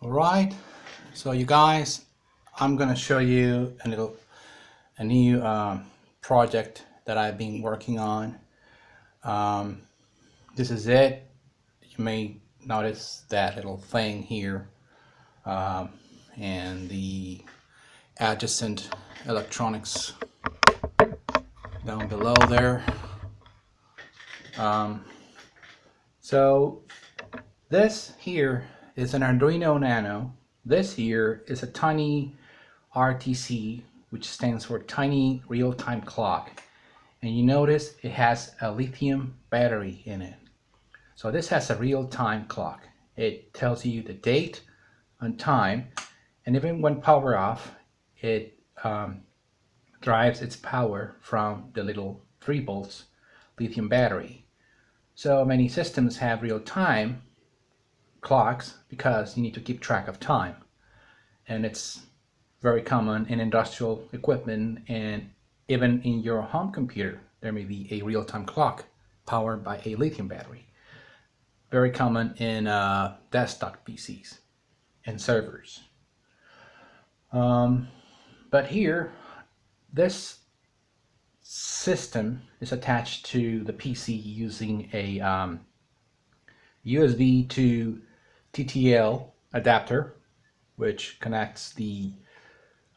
Alright, so you guys, I'm gonna show you a new project that I've been working on. This is it. You may notice that little thing here and the adjacent electronics down below there. So this here is an Arduino Nano. This here is a tiny RTC, which stands for Tiny Real-Time Clock. And you notice it has a lithium battery in it. So this has a real-time clock. It tells you the date and time, and even when power off, it drives its power from the little 3 volts lithium battery. So many systems have real-time clocks because you need to keep track of time, and it's very common in industrial equipment, and even in your home computer there may be a real-time clock powered by a lithium battery. Very common in desktop PCs and servers. But here, this system is attached to the PC using a USB to TTL adapter, which connects the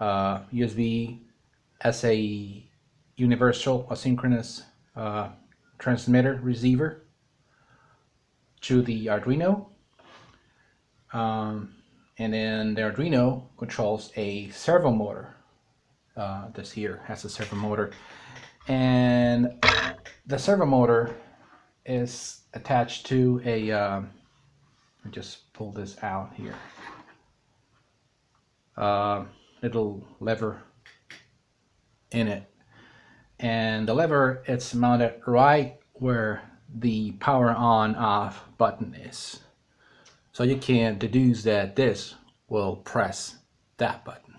USB as a universal asynchronous transmitter receiver to the Arduino. And then the Arduino controls a servo motor. This here has a servo motor, and the servo motor is attached to a let me just pull this out here, little lever in it, and the lever, it's mounted right where the power on off button is, so you can deduce that this will press that button.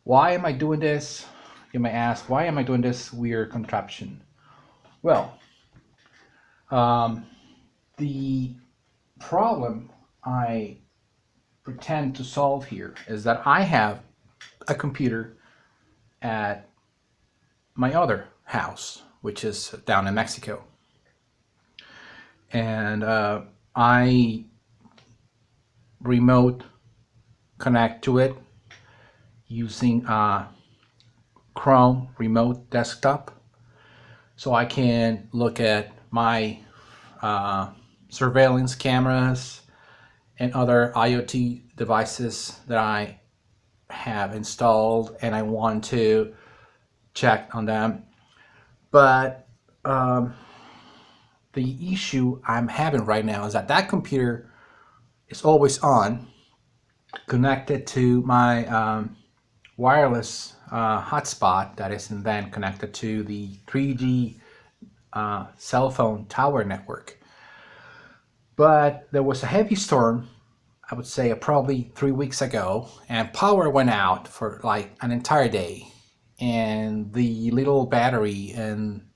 Why am I doing this? You may ask, why am I doing this weird contraption? Well, the problem I pretend to solve here is that I have a computer at my other house, which is down in Mexico, and I remote connect to it using Chrome remote desktop, so I can look at my surveillance cameras and other IoT devices that I have installed, and I want to check on them. But the issue I'm having right now is that that computer is always on, connected to my wireless hotspot that is then connected to the 3G cell phone tower network. But there was a heavy storm, I would say probably 3 weeks ago, and power went out for like an entire day, and the little battery in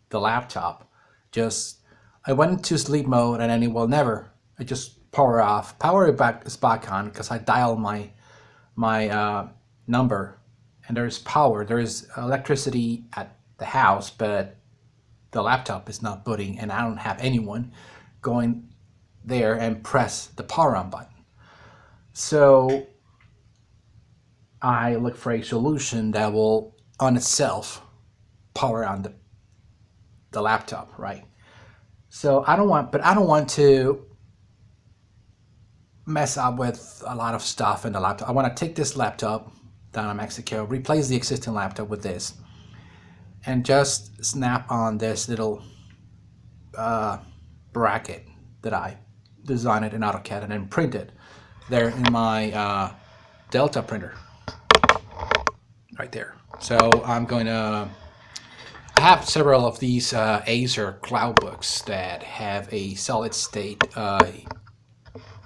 the laptop just, I went into sleep mode, and then it will never, I just power off, power it back is back on because I dialed my number, and there's power, there's electricity at the house, but the laptop is not booting, and I don't have anyone going there and press the power on button. So I look for a solution that will on itself power on the laptop, right? So I don't want to mess up with a lot of stuff in the laptop. I want to take this laptop down in Mexico, replace the existing laptop with this, and just snap on this little bracket that I designed in AutoCAD and then print it there in my Delta printer right there. So I'm going to, I have several of these Acer Cloudbooks that have a solid state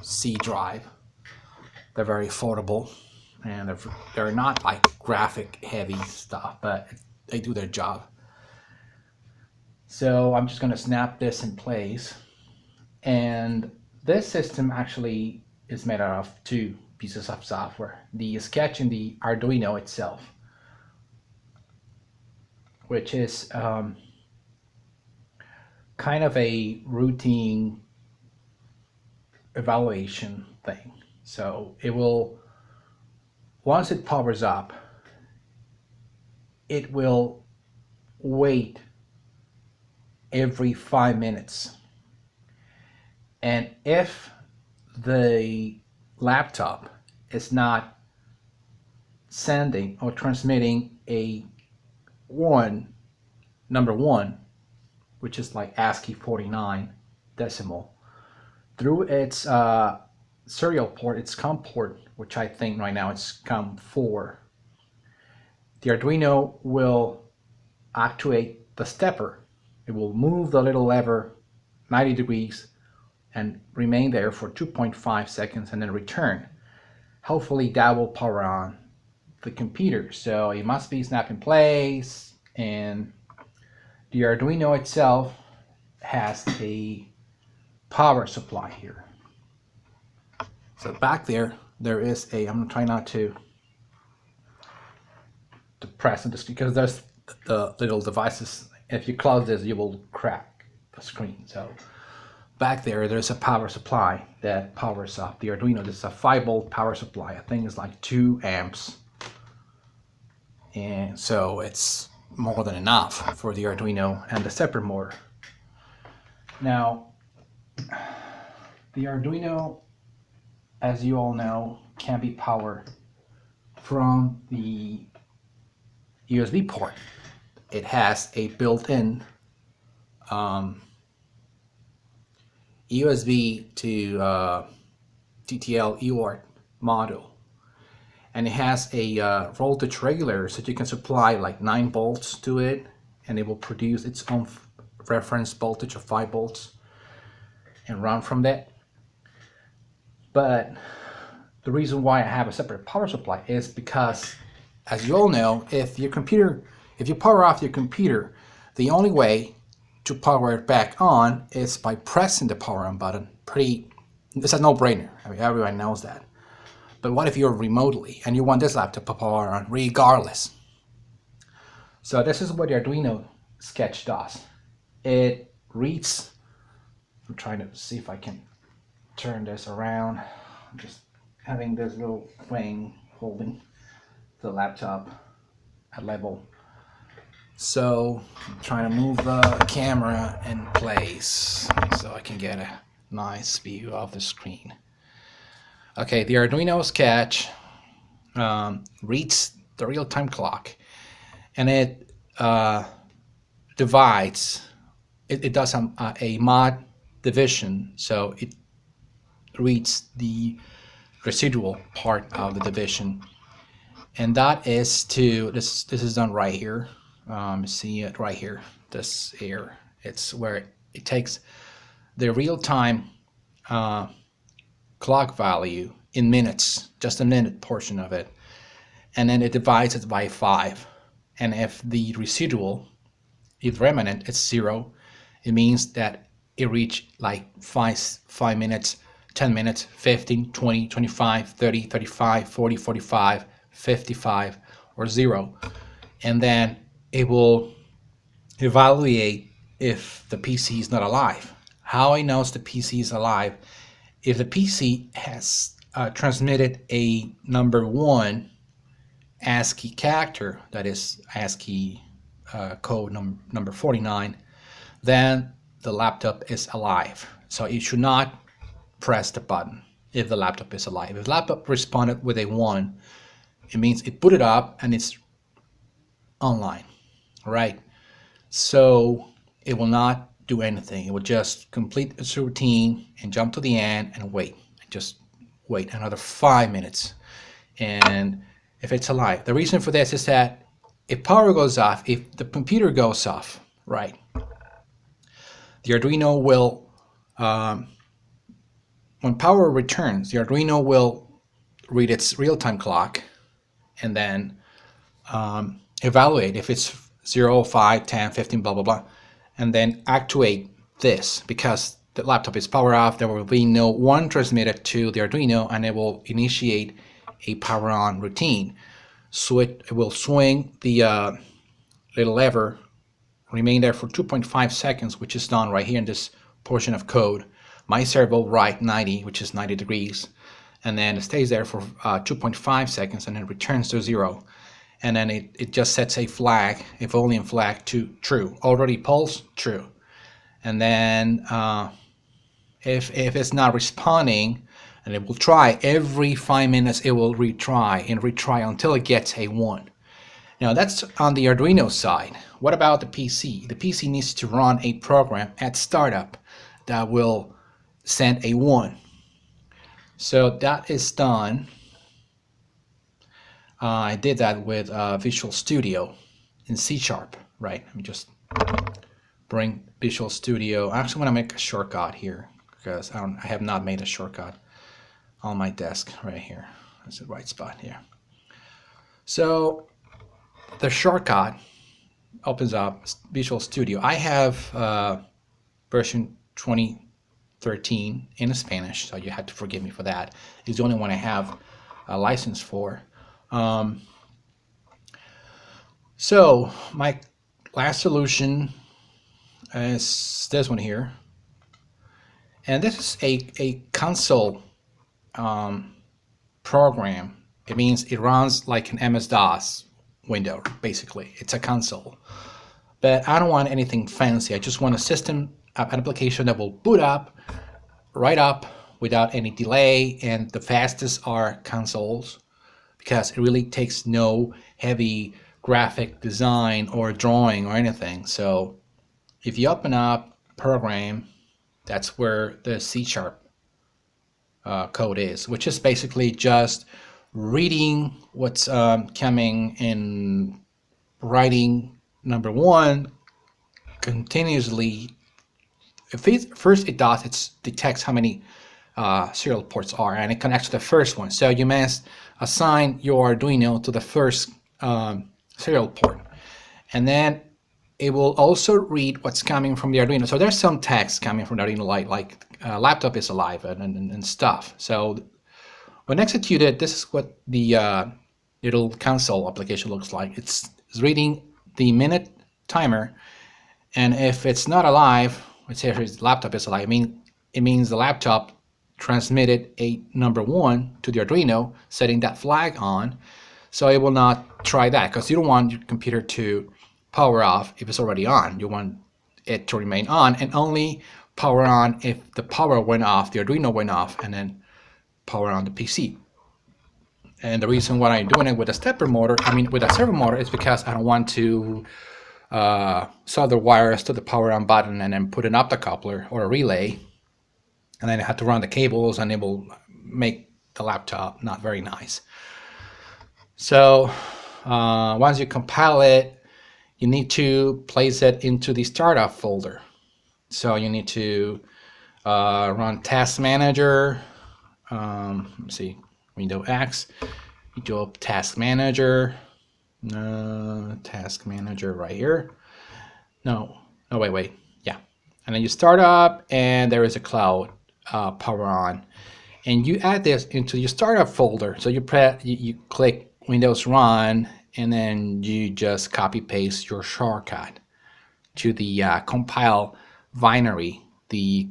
C drive. They're very affordable, and they're not like graphic heavy stuff, but they do their job. So I'm just going to snap this in place, and this system actually is made out of two pieces of software: the sketch and the Arduino itself, which is kind of a routine evaluation thing. So it will, once it powers up, it will wait every 5 minutes. And if the laptop is not sending or transmitting a number one, which is like ASCII 49 decimal, through its serial port, its COM port, which I think right now it's COM4, the Arduino will actuate the stepper. It will move the little lever 90 degrees and remain there for 2.5 seconds and then return. Hopefully that will power on the computer. So it must be snap in place, and the Arduino itself has a power supply here. So back there is a, I'm gonna try not to press on this because there's the little devices. If you close this, you will crack the screen. So back there's a power supply that powers up the Arduino. This is a 5-volt power supply. I think it's like 2 amps. And so it's more than enough for the Arduino and the stepper motor. Now, the Arduino, as you all know, can be powered from the USB port. It has a built-in USB to TTL UART module, and it has a voltage regulator, so you can supply like 9 volts to it, and it will produce its own reference voltage of 5 volts and run from that. But the reason why I have a separate power supply is because, as you all know, if you power off your computer, the only way to power it back on is by pressing the power on button. It's a no-brainer. I mean, everyone knows that. But what if you're remotely and you want this laptop to power on regardless? So this is what the Arduino sketch does. It reads, I'm trying to see if I can turn this around. I'm just having this little thing holding the laptop at level. So I'm trying to move the camera in place so I can get a nice view of the screen. Okay, the Arduino sketch reads the real-time clock, and it divides. It does a mod division, so it reads the residual part of the division, and that is to this is done right here. See it right here, this here. It's where it takes the real-time clock value in minutes, just a minute portion of it, and then it divides it by 5. And if the residual, if remnant, is 0, it means that it reached like 5 minutes, 10 minutes, 15, 20, 25, 30, 35, 40, 45, 55, or 0. And then it will evaluate if the PC is not alive. How it knows the PC is alive? If the PC has transmitted a number 1 ASCII character, that is ASCII code number 49, then the laptop is alive. So you should not press the button if the laptop is alive. If the laptop responded with a 1, it means it booted up and it's online. Right, so it will not do anything. It will just complete its routine and jump to the end and wait. Just wait another 5 minutes. And if it's alive, the reason for this is that if power goes off, if the computer goes off, right, the Arduino will, when power returns, the Arduino will read its real-time clock and then evaluate if it's 0, 5, 10, 15, blah, blah, blah, and then actuate this, because the laptop is power off, there will be no one transmitted to the Arduino, and it will initiate a power on routine. So it will swing the little lever, remain there for 2.5 seconds, which is done right here in this portion of code. My servo write 90, which is 90 degrees, and then it stays there for 2.5 seconds and then returns to 0. And then it just sets a flag, a volume flag, to true. Already pulse, true. And then if it's not responding, and it will try every 5 minutes, it will retry and retry until it gets a 1. Now that's on the Arduino side. What about the PC? The PC needs to run a program at startup that will send a 1. So that is done. I did that with Visual Studio in C#, right? Let me just bring Visual Studio. I actually want to make a shortcut here because I have not made a shortcut on my desk right here. That's the right spot here. So the shortcut opens up Visual Studio. I have version 2013 in Spanish, so you have to forgive me for that. It's the only one I have a license for. So my last solution is this one here, and this is a console program. It means it runs like an MS-DOS window, basically. It's a console, but I don't want anything fancy. I just want a system, an application that will boot up right up without any delay, and the fastest are consoles, because it really takes no heavy graphic design or drawing or anything. So if you open up program, that's where the C# code is, which is basically just reading what's coming and writing number 1 continuously. First it does, it detects how many serial ports are, and it connects to the first one. So you must assign your Arduino to the first serial port, and then it will also read what's coming from the Arduino. So there's some text coming from the Arduino, like laptop is alive and stuff. So when executed, this is what the little console application looks like. It's reading the minute timer, and if it's not alive, let's say the laptop is alive, it means the laptop transmitted a number 1 to the Arduino, setting that flag on. So it will not try that, because you don't want your computer to power off if it's already on. You want it to remain on and only power on if the power went off, the Arduino went off, and then power on the PC. And the reason why I'm doing it with a stepper motor, with a servo motor, is because I don't want to solder wires to the power on button and then put an optocoupler or a relay, and then I have to run the cables, and it will make the laptop not very nice. So once you compile it, you need to place it into the startup folder. So you need to run Task Manager. Let's see, Windows X. You do up Task Manager. Task Manager right here. No, wait. Yeah, and then you start up, and there is a cloud power on, and you add this into your startup folder. So you click Windows Run, and then you just copy paste your shortcut to the compile binary, the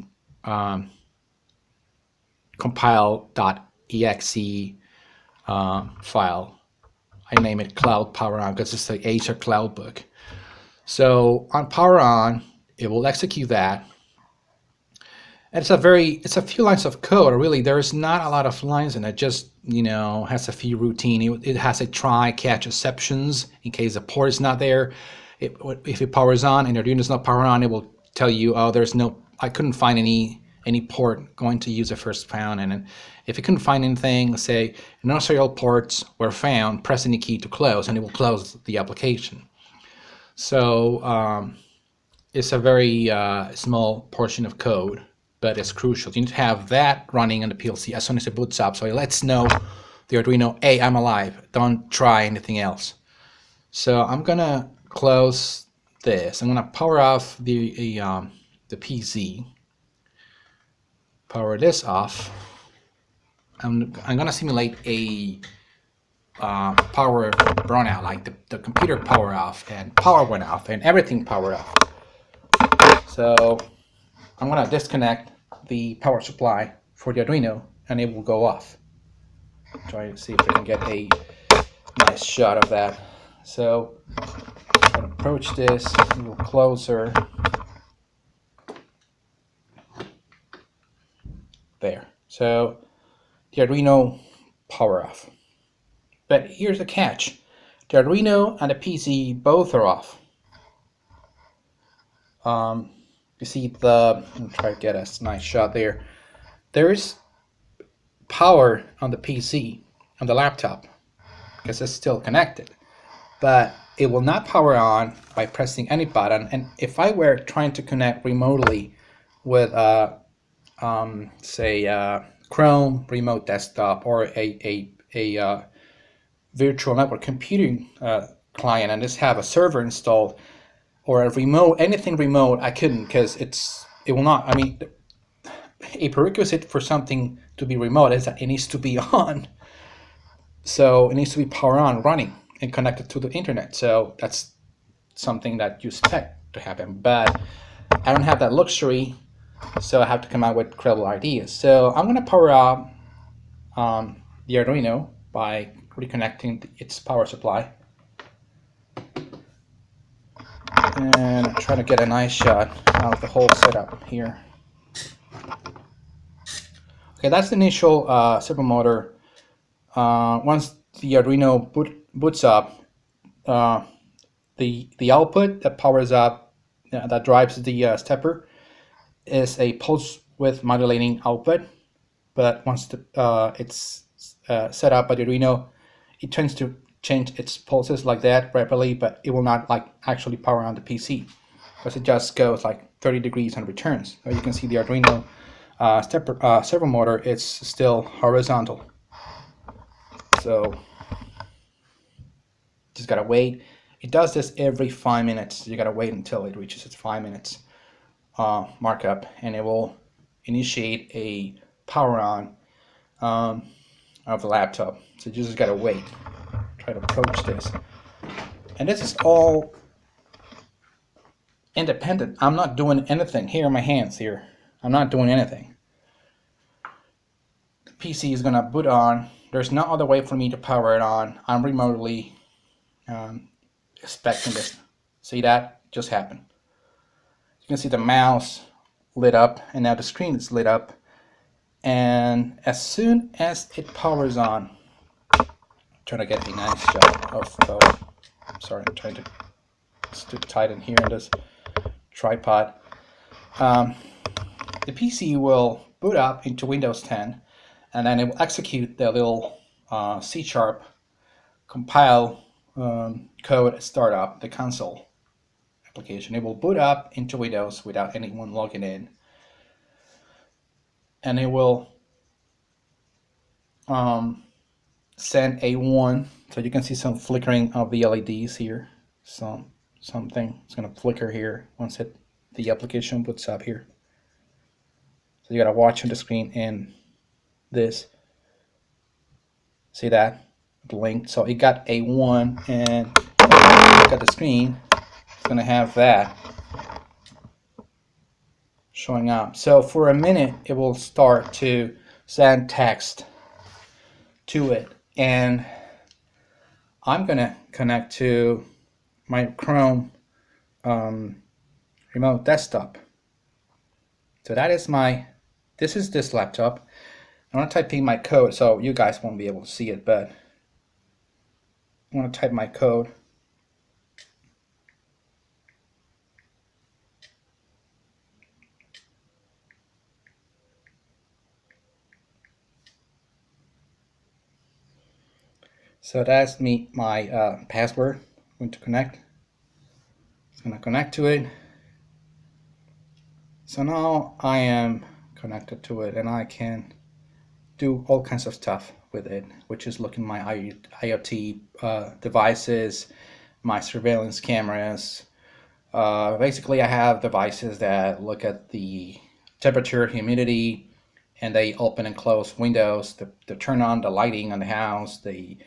compile.exe file. I name it Cloud Power On because it's the Acer Cloud book. So on Power On, it will execute that. And it's a few lines of code. Really, there's not a lot of lines in it. Just, has a few routine. It has a try catch exceptions in case the port is not there. If it powers on and Arduino is not power on, it will tell you, oh, I couldn't find any port going to use the first found. And then if it couldn't find anything, say no serial ports were found, press any key to close, and it will close the application. So it's a very small portion of code, but it's crucial. You need to have that running on the PLC as soon as it boots up, so it lets know the Arduino, hey, I'm alive, don't try anything else. So I'm gonna close this. I'm gonna power off the PC, power this off. I'm gonna simulate a power brownout, like the computer power off and power went off and everything powered off. So I'm gonna disconnect the power supply for the Arduino and it will go off. Try to see if I can get a nice shot of that. So I'm gonna approach this a little closer. There. So the Arduino power off. But here's the catch. The Arduino and the PC both are off. You see I'm try to get a nice shot there. There's power on the PC, on the laptop, because it's still connected. But it will not power on by pressing any button. And if I were trying to connect remotely with say Chrome remote desktop or a virtual network computing client and just have a server installed or a remote, anything remote, I couldn't, because it will not. I mean, a prerequisite for something to be remote is that it needs to be on. So it needs to be power on, running, and connected to the internet. So that's something that you expect to happen. But I don't have that luxury, so I have to come out with credible ideas. So I'm going to power up the Arduino by reconnecting its power supply. And I'm trying to get a nice shot of the whole setup here. Okay, that's the initial servo motor. Once the Arduino boots up, the output that powers up, that drives the stepper, is a pulse width modulating output. But once it's set up by the Arduino, it tends to change its pulses like that rapidly, but it will not like actually power on the PC because it just goes like 30 degrees and returns. So you can see the Arduino servo motor, it's still horizontal. So just gotta wait. It does this every 5 minutes. You gotta wait until it reaches its 5 minutes markup, and it will initiate a power on of the laptop. So you just gotta wait. Try to approach this, and this is all independent. I'm not doing anything. Here are my hands here. I'm not doing anything. The PC is gonna boot on. There's no other way for me to power it on. I'm remotely expecting this. See that just happened. You can see the mouse lit up, and now the screen is lit up. And as soon as it powers on, trying to get a nice shot of sorry, I'm trying to stick tight in here in this tripod. The PC will boot up into Windows 10, and then it will execute the little C# compile code startup, the console application. It will boot up into Windows without anyone logging in, and it will send a 1, so you can see some flickering of the LEDs here. Something is going to flicker here once the application boots up here. So you got to watch on the screen and this. See that? Blink. So it got a 1, and look at the screen. It's going to have that showing up. So for a minute, it will start to send text to it. And I'm gonna connect to my Chrome remote desktop. So that is this laptop. I'm gonna type in my code, so you guys won't be able to see it, but I'm gonna type my code. So that's my password. I'm going to connect. It's going to connect to it. So now I am connected to it, and I can do all kinds of stuff with it, which is look in my IoT devices, my surveillance cameras. Basically, I have devices that look at the temperature, humidity, and they open and close windows, they turn on the lighting on the house, they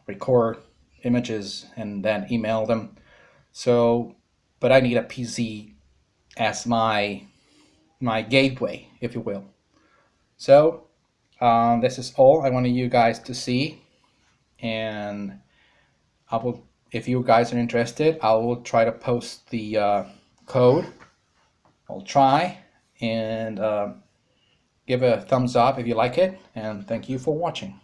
record images and then email them. So, but I need a PC as my gateway, if you will. So this is all I wanted you guys to see, and I will, if you guys are interested, I will try to post the code. I'll try, and give a thumbs up if you like it, and thank you for watching.